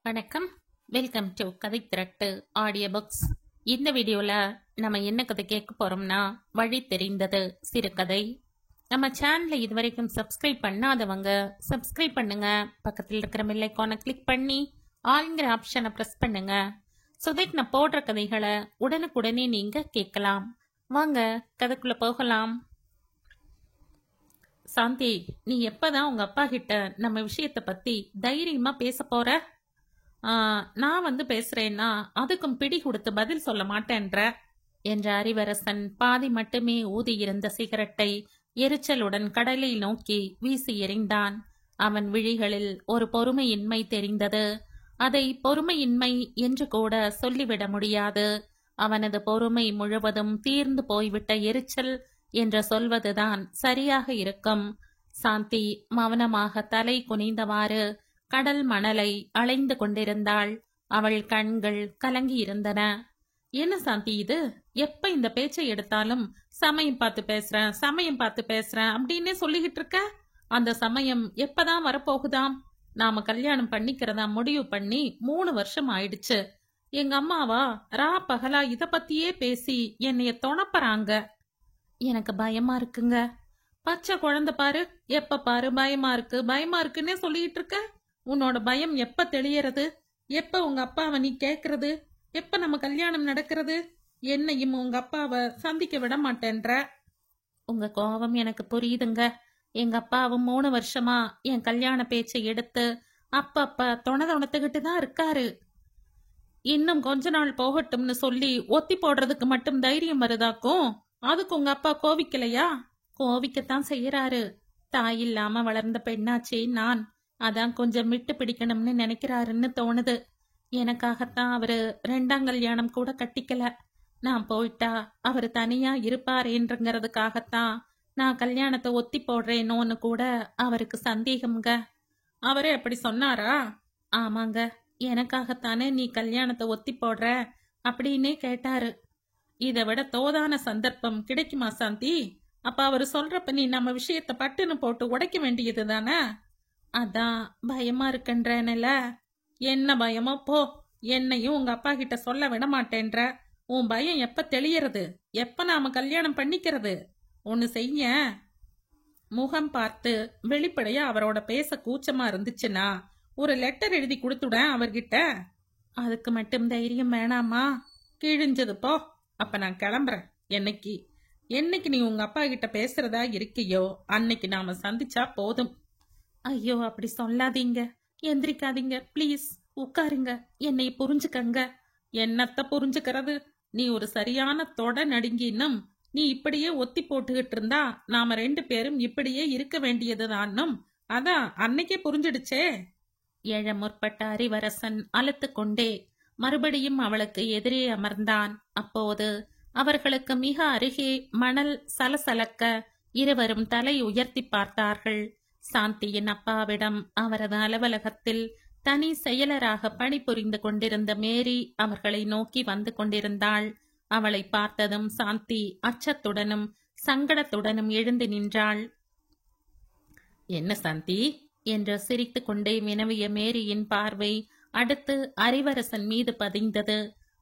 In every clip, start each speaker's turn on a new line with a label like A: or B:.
A: வணக்கம். Welcome to கதை திரட்டு audio books. இந்த வீடியோவில் நம்ம என்ன கதை கேட்க போகிறோம்னா, வழி தெரிந்தது சிறுகதை. நம்ம சேனலை இதுவரைக்கும் சப்ஸ்கிரைப் பண்ணாதவங்க சப்ஸ்கிரைப் பண்ணுங்க. பக்கத்தில் இருக்கிற பெல் ஐகானை கிளிக் பண்ணி ஆல்ங்கிற ஆப்ஷனை ப்ரெஸ் பண்ணுங்க. ஸோ தட் நான் போடுற கதைகளை உடனுக்குடனே நீங்கள் கேட்கலாம். வாங்க கதைக்குள்ளே போகலாம். சாந்தி, நீ எப்போதான் உங்கள் அப்பா கிட்ட நம்ம விஷயத்தை பற்றி தைரியமாக பேச போகிற? நான் பேசுறேன்னா அதுக்கும் பிடி கொடுத்து பதில் சொல்ல மாட்டேன்ற என்ற அறிவரசன் பாதி மட்டுமே ஊதியிருந்த சிகரெட்டை எரிச்சலுடன் கடலில் நோக்கி வீசி எறிந்தான். அவன் விழிகளில் ஒரு பொறுமையின்மை தெரிந்தது. அதை பொறுமையின்மை என்று கூட சொல்லிவிட முடியாது. அவனது பொறுமை முழுவதும் தீர்ந்து போய்விட்ட எரிச்சல் என்று சொல்வதுதான் சரியாக இருக்கும். சாந்தி மௌனமாக தலை குனிந்தவாறு கடல் மணலை அலைந்து கொண்டிருந்தாள். அவள் கண்கள் கலங்கி இருந்தன. என்ன சாந்தி இது? எப்ப இந்த பேச்சை எடுத்தாலும் சமயம் பார்த்து பேசுறேன் அப்படின்னே சொல்லிக்கிட்டு இருக்க. அந்த சமயம் எப்பதான் வரப்போகுதாம்? நாம கல்யாணம் பண்ணிக்கிறதா முடிவு பண்ணி 3 வருஷம் ஆயிடுச்சு. எங்க அம்மாவா ரா பகலா இத பத்தியே பேசி என்னைய தொணப்பறாங்க. எனக்கு பயமா இருக்குங்க. பச்சை குழந்தை பாரு, எப்ப பாரு பயமா இருக்குன்னே சொல்லிட்டு இருக்க. உன்னோட பயம் எப்ப தெளியறது? எப்ப உங்க அப்பாவை நீ கேக்குறது? எப்ப நம்ம கல்யாணம் நடக்கிறது? என்னையும் உங்க அப்பாவை சந்திக்க விட மாட்டேன்ற. உங்க கோபம் எனக்கு புரியுதுங்க. எங்க அப்பாவும் 3 வருஷமா என் கல்யாண பேச்சை எடுத்து அப்பப்ப தொணத்துக்கிட்டு தான் இருக்காரு. இன்னும் கொஞ்ச நாள் போகட்டும்னு சொல்லி ஒத்தி போடுறதுக்கு மட்டும் தைரியம் வருதாக்கும். அதுக்கு உங்க அப்பா கோவிக்கலையா? கோவிக்கத்தான் செய்யறாரு. தாய் இல்லாம வளர்ந்த பெண்ணாச்சே நான். அதான் கொஞ்சம் விட்டு பிடிக்கணும்னு நினைக்கிறாருன்னு தோணுது. எனக்காகத்தான் அவரு 2ஆம் கல்யாணம் கூட கட்டிக்கல. நான் போயிட்டா அவரு தனியா இருப்பாரேன்றங்கிறதுக்காகத்தான் நான் கல்யாணத்தை ஒத்தி போடுறேனோன்னு கூட அவருக்கு சந்தேகம்ங்க. அவரே அப்படி சொன்னாரா? ஆமாங்க, எனக்காகத்தானே நீ கல்யாணத்தை ஒத்தி போடுற அப்படின்னே கேட்டாரு. இதை விட தோதான சந்தர்ப்பம் கிடைக்குமா சாந்தி? அப்ப அவரு சொல்றப்ப நீ நம்ம விஷயத்த பட்டுன்னு போட்டு உடைக்க வேண்டியது தானே? அதான் பயமா இருக்குன்றேன்ல. என்ன பயமோ போ. என்னையும் உங்க அப்பா கிட்ட சொல்ல விட மாட்டேன்ற. உன் பயம் எப்ப தெளியறது? எப்ப நாம கல்யாணம் பண்ணிக்கிறது? ஒன்னு செய்ய. முகம் பார்த்து வெளிப்படையா அவரோட பேச கூச்சமா இருந்துச்சுன்னா ஒரு லெட்டர் எழுதி கொடுத்துட அவர்கிட்ட. அதுக்கு மட்டும் தைரியம் வேணாமா? கிழிஞ்சது போ. அப்ப நான் கிளம்புறேன். என்னைக்கு நீ உங்க அப்பா கிட்ட பேசுறதா இருக்கியோ அன்னைக்கு நாம சந்திச்சா போதும். ஐயோ, அப்படி சொல்லாதீங்க. எந்திரிக்காதீங்க ப்ளீஸ். உட்காருங்க. என்னை புரிஞ்சுக்கங்க. என்னத்த புரிஞ்சுக்கிறது? நீ ஒரு சரியான தொட நடுங்கினும் நீ இப்படியே ஒத்தி போட்டுக்கிட்டு இருந்தா நாம 2 பேரும் இப்படியே இருக்க வேண்டியதுதான்னும் அதான் அன்னைக்கே புரிஞ்சிடுச்சே. எழ முற்பட்ட அறிவரசன் அழுத்து கொண்டே மறுபடியும் அவளுக்கு எதிரே அமர்ந்தான். அப்போது அவர்களுக்கு மிக அருகே மணல் சலசலக்க இருவரும் தலை உயர்த்தி பார்த்தார்கள். சாந்தியின் அப்பாவிடம் அவரது அலுவலகத்தில் தனி செயலராக பணிபுரிந்து கொண்டிருந்த மேரி அவர்களை நோக்கி வந்து கொண்டிருந்தாள். அவளை பார்த்ததும் சாந்தி அச்சத்துடனும் சங்கடத்துடனும் எழுந்து நின்றாள். என்ன சாந்தி என்று சிரித்து கொண்டே வினவிய மேரியின் பார்வை அடுத்து அறிவரசன் மீது பதிந்தது.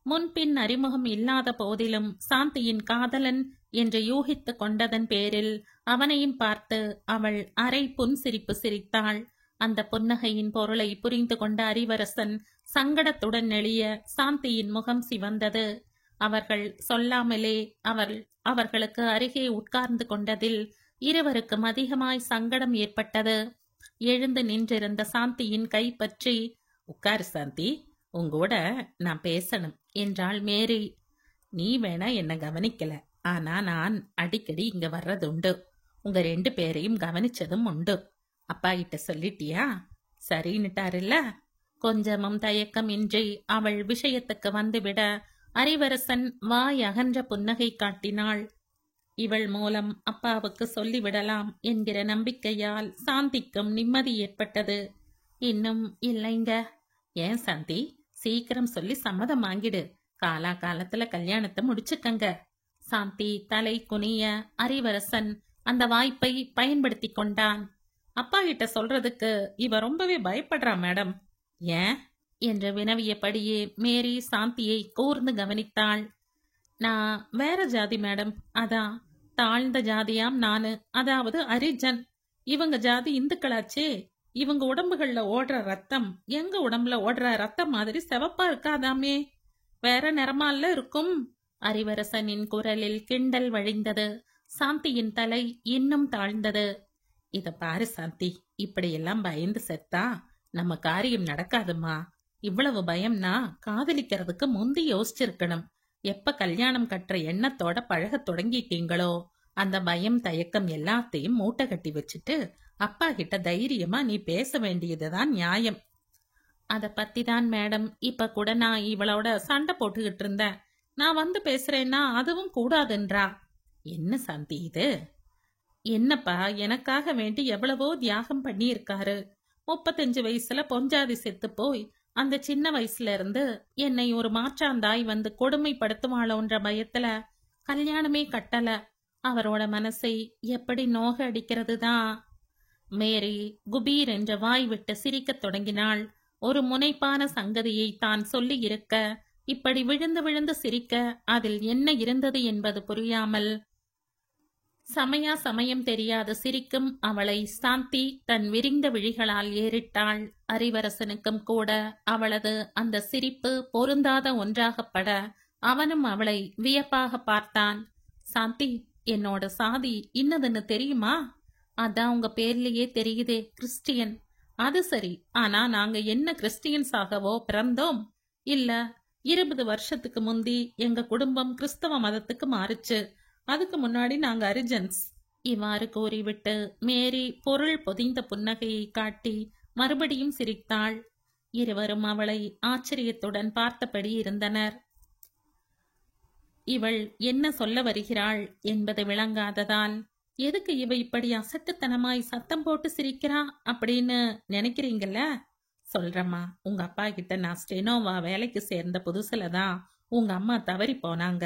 A: முன்பின் அறிமுகம் இல்லாத போதிலும் சாந்தியின் காதலன் என்று யூகித்து கொண்டதன் பேரில் அவனையும் பார்த்து அவள் அரை புன்சிரிப்பு சிரித்தாள். அந்த புன்னகையின் பொருளை புரிந்து கொண்ட அறிவரசன் சங்கடத்துடன் நெளிய சாந்தியின் முகம் சிவந்தது. அவர்கள் சொல்லாமலே அவர்களுக்கு அருகே உட்கார்ந்து கொண்டதில் இருவருக்கும் அதிகமாய் சங்கடம் ஏற்பட்டது. எழுந்து நின்றிருந்த சாந்தியின் கை பற்றி, உட்காரு சாந்தி, உங்கூட நான் பேசணும் என்றாள் மேரி. நீ வேணா என்ன கவனிக்கல, ஆனா நான் அடிக்கடி இங்க வர்றதுண்டு. உங்க 2 பேரையும் கவனிச்சதும் உண்டு. அப்பா கிட்ட சொல்லிட்டியா? சரின்னுட்டாருல்ல. கொஞ்சமும் தயக்கமின்றி அவள் விஷயத்துக்கு வந்துவிட அறிவரசன் வாய் அகன்ற புன்னகை காட்டினாள். இவள் மூலம் அப்பாவுக்கு சொல்லிவிடலாம் என்கிற நம்பிக்கையால் சாந்திக்கும் நிம்மதி ஏற்பட்டது. இன்னும் இல்லைங்க. ஏன் சாந்தி, சீக்கிரம் சொல்லி சம்மதம் வாங்கிடு. காலத்துல கல்யாணத்தை முடிச்சுக்கங்க. சாந்தி தலை குனிய அறிவரசன் அந்த வாய்ப்பை பயன்படுத்தி கொண்டான். அப்பா கிட்ட சொல்றதுக்கு இவ ரொம்பவே பயப்படுறா மேடம். ஏன்? என்று வினவியபடியே மேரி சாந்தியை கூர்ந்து கவனித்தாள். நான் வேற ஜாதி மேடம். அதான் தாழ்ந்த ஜாதியாம் நானு, அதாவது அரிஜன். இவங்க ஜாதி இந்துக்களாச்சே. இவங்க உடம்புகள்ல ஓடுற ரத்தம் எங்க உடம்புல ஓடுற ரத்தம் மாதிரி சிவப்பா இருக்காதாமே, வேற நிறமால இருக்கும். அறிவரசனின் குரலில் கிண்டல் வழிந்தது. சாந்தியின் தலை இன்னும் தாழ்ந்தது. இத பாரு சாந்தி, இப்படியெல்லாம் பயந்து செத்தா நம்ம காரியம் நடக்காதுமா. இவ்வளவு பயம்னா காதலிக்கிறதுக்கு முந்தி யோசிச்சிருக்கணும். எப்ப கல்யாணம் கட்டுற எண்ணத்தோட பழக தொடங்கிட்டீங்களோ அந்த பயம் தயக்கம் எல்லாத்தையும் மூட்டை கட்டி வச்சுட்டு அப்பா கிட்ட தைரியமா நீ பேச வேண்டியதுதான் நியாயம். அத பத்தி தான் மேடம் இப்ப கூட நான் இவளோட சண்டை போட்டுக்கிட்டு இருந்தேன். நான் வந்து பேசுறேன்னா அதுவும் கூடாதுன்றா. என்ன சாந்தி இது? என்னப்பா, எனக்காக வேண்டி எவ்வளவோ தியாகம் பண்ணி இருக்காரு. 35 வயசுல பொஞ்சாதி செத்து போய் அந்த சின்ன வயசுல இருந்து என்னை ஒரு மாற்றாந்தாய் வந்து கொடுமைப்படுத்துவாளோன்ற பயத்துல கல்யாணமே கட்டல. அவரோட மனசை எப்படி நோக அடிக்கிறது தான். மேரி குபீர் என்ற வாய் விட்டு சிரிக்கத் தொடங்கினாள். ஒரு முனைப்பான சங்கதியை தான் சொல்லி இருக்க இப்படி விழுந்து விழுந்து சிரிக்க அதில் என்ன இருந்தது என்பது புரியாமல் சமயா சமயம் தெரியாது சிரிக்கும் அவளை சாந்தி தன் விரிந்த விழிகளால் ஏறிட்டாள். அறிவரசனுக்கும் கூட அவளது அந்த சிரிப்பு பொருந்தாத ஒன்றாகப்பட அவனும் அவளை வியப்பாக பார்த்தான். சாந்தி, என்னோட சாதி இன்னதுன்னு தெரியுமா? அதான் உங்க பேர்லயே தெரியுதே, கிறிஸ்டியன். அது சரி, ஆனா நாங்க என்ன கிறிஸ்டியன்ஸாகவோ பிறந்தோம்? இல்ல, 20 வருஷத்துக்கு முந்தி எங்க குடும்பம் கிறிஸ்தவ மதத்துக்கு மாறுச்சு. அதுக்கு முன்னாடி நாங்க அரிஜன்ஸ். இவ்வாறு கூறிவிட்டு மேரி பொருள் பொதிந்த புன்னகையை காட்டி மறுபடியும் சிரித்தாள். இருவரும் அவளை ஆச்சரியத்துடன் பார்த்தபடி இருந்தனர். இவள் என்ன சொல்ல வருகிறாள் என்பது விளங்காததால், எதுக்கு இவ இப்படி அசட்டுத்தனமாய் சத்தம் போட்டு சிரிக்கிறா அப்படின்னு நினைக்கிறீங்கல்ல? சொல்றம்மா, உங்க அப்பா கிட்ட நான் ஸ்டெனோவா வேலைக்கு சேர்ந்த புதுசுல தான் உங்க அம்மா தவறி போனாங்க.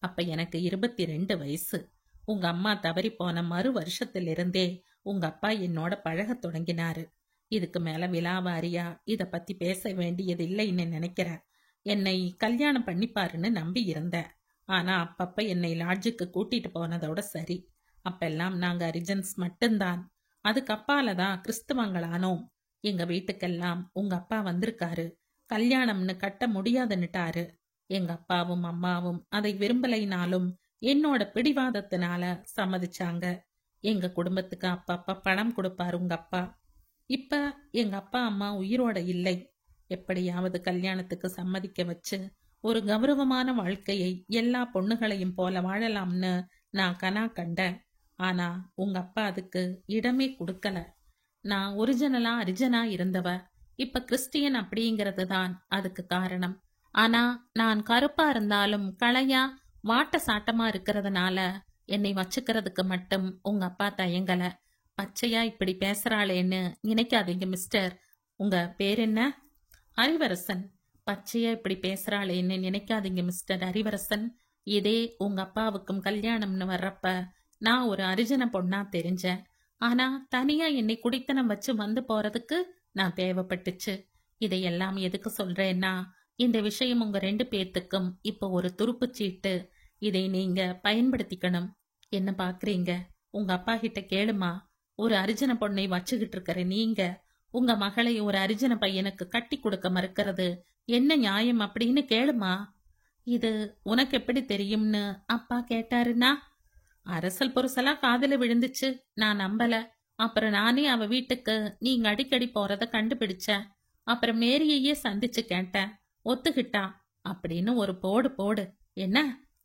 A: அப்ப எனக்கு 22 வயசு. உங்க அம்மா தவறி போன மறு வருஷத்திலிருந்தே உங்க அப்பா என்னோட பழக தொடங்கினாரு. இதுக்கு மேல விலாவாரியா இத பத்தி பேச வேண்டியது இல்லைன்னு நினைக்கிறேன். என்னை கல்யாணம் பண்ணிப்பாருன்னு நம்பி இருந்தேன். ஆனா அப்பப்ப என்னை லாட்ஜுக்கு கூட்டிட்டு போனதோட சரி. அப்பெல்லாம் நாங்க அரிஜன்ஸ் மட்டும்தான். அதுக்கு அப்பால தான் கிறிஸ்தவங்களானோம். எங்க வீட்டுக்கெல்லாம் உங்க அப்பா வந்திருக்காரு. கல்யாணம்னு கட்ட முடியாதுன்னுட்டாரு. எங்க அப்பாவும் அம்மாவும் அதை விரும்பலைனாலும் என்னோட பிடிவாதத்தினால சம்மதிச்சாங்க. எங்க குடும்பத்துக்கு அப்பப்ப பணம் கொடுப்பாரு உங்க அப்பா. இப்ப எங்க அப்பா அம்மா உயிரோட இல்லை. எப்படியாவது கல்யாணத்துக்கு சம்மதிக்க வச்சு ஒரு கௌரவமான வாழ்க்கையை எல்லா பொண்ணுகளையும் போல வாழலாம்னு நான் கனா கண்டேன். ஆனா உங்க அப்பா அதுக்கு இடமே கொடுக்கல. நான் ஒரிஜினலா அரிஜனா இருந்தவ இப்ப கிறிஸ்டியன் அப்படிங்கிறது தான் அதுக்கு காரணம். ஆனா நான் கருப்பா இருந்தாலும் களையா வாட்ட சாட்டமா இருக்கிறதுனால என்னை வச்சுக்கிறதுக்கு மட்டும் உங்க அப்பா தயங்கல. பச்சையா இப்படி பேசுறாளேன்னு நினைக்காதீங்க மிஸ்டர். உங்க பேர் என்ன? அறிவரசன். பச்சையா இப்படி பேசுறாளேன்னு நினைக்காதீங்க மிஸ்டர் அறிவரசன். இதே உங்க அப்பாவுக்கும் கல்யாணம்னு வர்றப்ப நான் ஒரு அரிஜன பொண்ணா தெரிஞ்சேன். ஆனா தனியா என்னை குடித்தனம் வச்சு வந்து போறதுக்கு நான் தேவைப்பட்டுச்சு. இதையெல்லாம் எதுக்கு சொல்றேன்னா, இந்த விஷயம் உங்க 2 பேர்த்துக்கும் இப்போ ஒரு துருப்புச் சீட்டு. இதை நீங்க பயன்படுத்திக்கணும். என்ன பாக்குறீங்க? உங்க அப்பா கிட்ட கேளுமா. ஒரு அரிஜன பொண்ணை வச்சுக்கிட்டு இருக்கிற நீங்க உங்க மகளை ஒரு அரிஜன பையனுக்கு கட்டி கொடுக்க மறுக்கிறது என்ன நியாயம் அப்படின்னு கேளுமா. இது உனக்கு எப்படி தெரியும்னு அப்பா கேட்டாருன்னா, அரசல் புரசலா காதுல விழுந்துச்சு. நான் நம்பல. அப்புறம் நானே அவ வீட்டுக்கு நீங்க அடிக்கடி போறத கண்டுபிடிச்சேன். அப்புறம் மேரியையே சந்திச்சு கேட்டேன். ஒத்துக்கிட்டா. அப்படின்னு ஒரு போடு போடு. என்ன?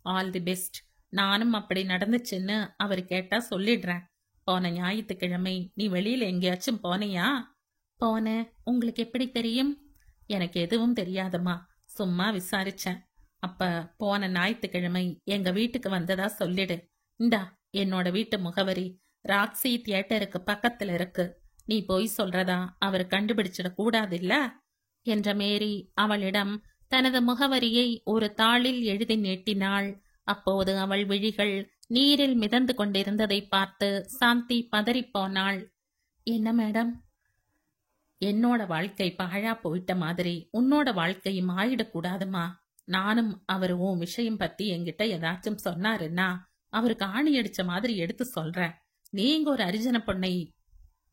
A: All the best. நானும் அப்படி நடந்துச்சுன்னு அவர் கேட்டா சொல்லிடுறேன். போன ஞாயிற்றுக்கிழமை நீ வெளியில எங்கேயாச்சும் போனியா? போனேன். உங்களுக்கு எப்படி தெரியும்? எனக்கு எதுவும் தெரியாதம்மா, சும்மா விசாரிச்சேன். அப்ப போன ஞாயிற்றுக்கிழமை எங்க வீட்டுக்கு வந்ததா சொல்லிடு. இந்தா என்னோட வீட்டு முகவரி ராக்ஸி தியேட்டருக்கு பக்கத்துல இருக்கு. நீ போய் சொல்றதா அவர் கண்டுபிடிச்சிட கூடாதில்ல என்ற மேரி அவளிடம் தனது முகவரியை ஒரு தாளில் எழுதி நீட்டினாள். அப்போது அவள் விழிகள் நீரில் மிதந்து கொண்டிருந்ததை பார்த்து சாந்தி பதறிப்போனாள். என்ன மேடம்? என்னோட வாழ்க்கை பாழா போயிட்ட மாதிரி உன்னோட வாழ்க்கையும் ஆயிடக்கூடாதுமா. நானும் அவர் உன் விஷயம் பத்தி என்கிட்ட ஏதாச்சும் சொன்னாருன்னா அவருக்கு ஆணி அடிச்ச மாதிரி எடுத்து சொல்றேன். நீங்க ஒரு அரிஜன பொண்ணை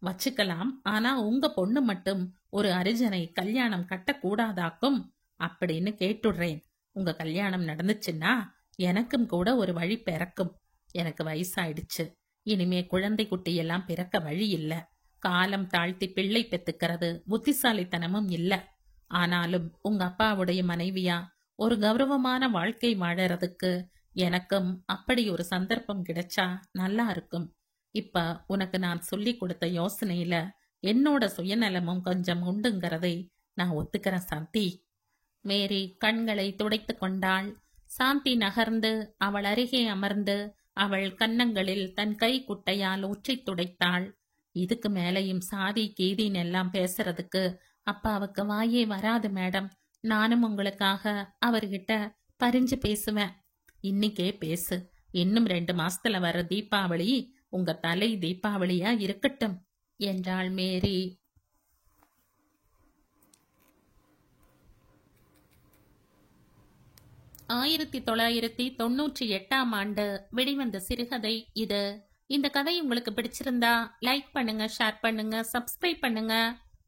A: வச்சுக்கலாம், ஆனா உங்க பொண்ணு மட்டும் ஒரு அரிஜனை கல்யாணம் கட்டக்கூடாதாக்கும் அப்படின்னு கேட்டுடுறேன். உங்க கல்யாணம் நடந்துச்சுன்னா எனக்கும் கூட ஒரு வழி பிறக்கும். எனக்கு வயசாயிடுச்சு, இனிமே குழந்தை குட்டி எல்லாம் பிறக்க வழி இல்ல. காலம் தாழ்த்தி பிள்ளை பெத்துக்கிறது புத்திசாலித்தனமும் இல்ல. ஆனாலும் உங்க அப்பாவுடைய மனைவியா ஒரு கௌரவமான வாழ்க்கை வாழறதுக்கு எனக்கும் அப்படி ஒரு சந்தர்ப்பம் கிடைச்சா நல்லா இருக்கும். இப்ப உனக்கு நான் சொல்லி கொடுத்த யோசனையில என்னோட சுயநலமும் கொஞ்சம் உண்டுங்கிறதை நான் ஒத்துக்கிறேன் சாந்தி. மேரி கண்களை துடைத்து கொண்டாள். சாந்தி நகர்ந்து அவள் அருகே அமர்ந்து அவள் கன்னங்களில் தன் கை குட்டையால் ஊற்றித் துடைத்தாள். இதுக்கு மேலையும் சாதி கீதின்னு எல்லாம் பேசுறதுக்கு அப்பாவுக்கு வாயே வராது மேடம். நானும் உங்களுக்காக அவர்கிட்ட பரிஞ்சு பேசுவேன். இன்னிக்கே பேசு. இன்னும் 2 மாசத்துல வர தீபாவளி உங்க தலை தீபாவளியா இருக்கட்டும் என்றாள் மேரி. 1998ஆம் ஆண்டு வெளிவந்த சிறுகதை இது. இந்த கதை உங்களுக்கு பிடிச்சிருந்தா லைக் பண்ணுங்க, ஷேர் பண்ணுங்க, சப்ஸ்கிரைப் பண்ணுங்க.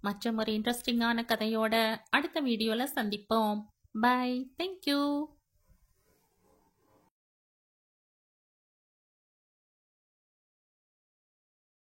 A: மற்றும் ஒரு இன்ட்ரெஸ்டிங்கான கதையோட அடுத்த வீடியோல சந்திப்போம். பை. தேங்க்யூ.